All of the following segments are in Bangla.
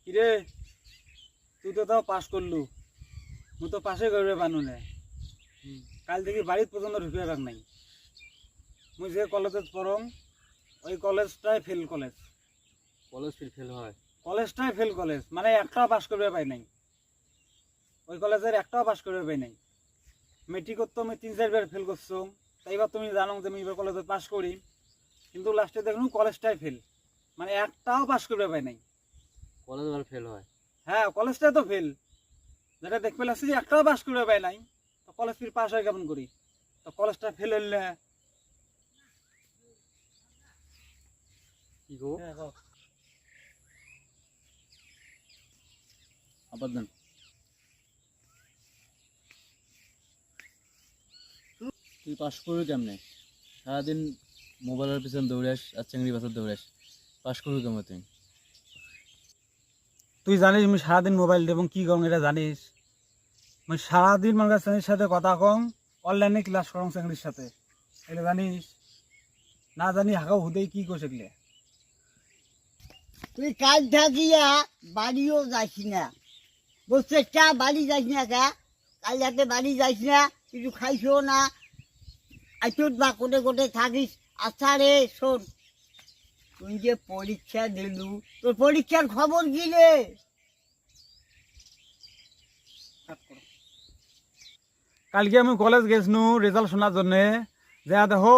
কিরে তুই তো তাও পাস করলু, মু তো পাশে করবে পানু না। কাল থেকে বাড়ির পর্যন্ত ঢুকে রাখ নাই। মুই যে কলেজে পড়ম ওই কলেজটাই ফেল কলেজ। কলেজ ফেল হয়? কলেজটাই ফেল কলেজ, মানে একটাও পাস করবে পাই নাই। ওই কলেজের একটাও পাস করবে পাই নাই। মেট্রিকত তো আমি 3-4 বার ফেল করছো, তাই এবার তুমি জানো যে আমি এবার কলেজে পাস করি, কিন্তু লাস্টে দেখুন কলেজটাই ফেল, মানে একটাও পাস করবে পাই নাই। কলেজ আবার ফেল হয়? হ্যাঁ, কলেজটাই তো ফেল। যেটা দেখতে লাগছে যে একটাও পাস করবে পাই নাই, তো কলেজ ফির পাস হয় কেমন করি? তো কলেজটা ফেল হইলে কি গো? আবার দেন। তুই পাস করবি কেমনে? সারাদিন মোবাইলের পিছনে দৌড়াস আর চিংড়ি বাজার দৌড়াস, পাস করবি কেমন তুই? তুই জানিস আমি সারাদিন মোবাইল দেব কি করং, এটা জানিস? আমি সারাদিন মানুষের শ্রেণীর সাথে কথা কম, অনলাইনে ক্লাস করং শ্রেণীর সাথে, এটা জানিস? না জানি হাঁকাও হুদেই কি করছে এগুলো। তুই কাজ থাকিয়া বাড়িও যাইস না, বসে চা বাড়ি যাইস না কা? কাল রাতে বাড়ি যাইস না, কিছু খাইছো না, আইচুত বা কোটে কোটে থাকিস। আচ্ছা রে শোন, তুই যে পরীক্ষা দিলু, তোর পরীক্ষার খবর কি রে? কালকে আমি কলেজ গেছনু রেজাল্ট শোনার জন্যে, যে দেখো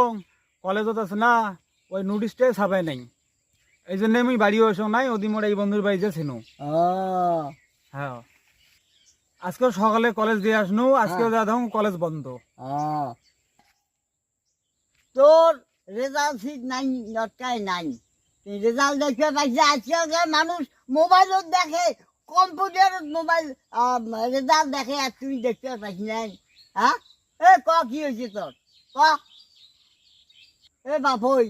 কলেজত আছে না ওই নোটিশটাই ছাপাই নাই, এই জন্য আমি বাড়ি আসো নাই, ওদি মোর এই বন্ধুর বাড়ি যেছিনু। হ্যাঁ, আজকে সকালে কলেজ দিয়ে আসনু, আজকে যা দেখো কলেজ বন্ধ। তোর রেজাল্ট ঠিক নাই, নটায় নাই। তুই রেজাল্ট দেখতে পাইছে? আজকালকার মানুষ মোবাইলত দেখে, কম্পিউটারত মোবাইল রেজাল্ট দেখে, আর তুই দেখতে পাইস নাই? হ্যাঁ, এ ক কি হয়েছে তোর, ক। এ বাপই,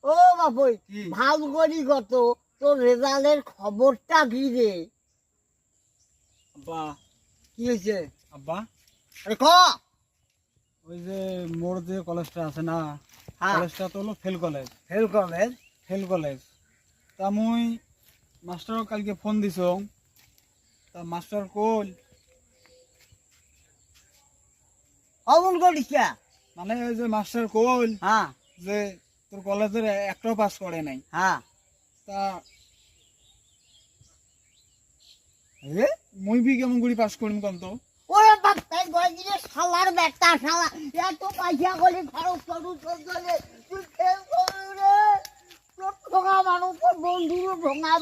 ও বাপই, কি? ভাল করি কত, তোর রেজাল্টের খবরটা কি রে? আব্বা, কি হয়েছে? আব্বা আরে ক। ওই যে মোর যে কলেজটা আছে না, হ্যাঁ, কলেজটা তো হলো fail college. Fail college. Fail college, তা মুই মাস্টারক কালকে ফোন দিছ, তা মাস্টার কল অমন করিস না। মানে ওই যে মাস্টার কল হ্যাঁ যে তোর কলেজের একটাও পাস করে নাই। হ্যাঁ, তা মুই বি কেমন করে পাস করিম কম তো? ওরে বাপ, তাই গয়দিনে শালার বেটা শালা, এত পয়সা করে খরচ করু তোর জন্য, তুই ফেল করু রে। তোর ঠোঙা মানুষ, তোর বন্ধুরও ঠোঙা।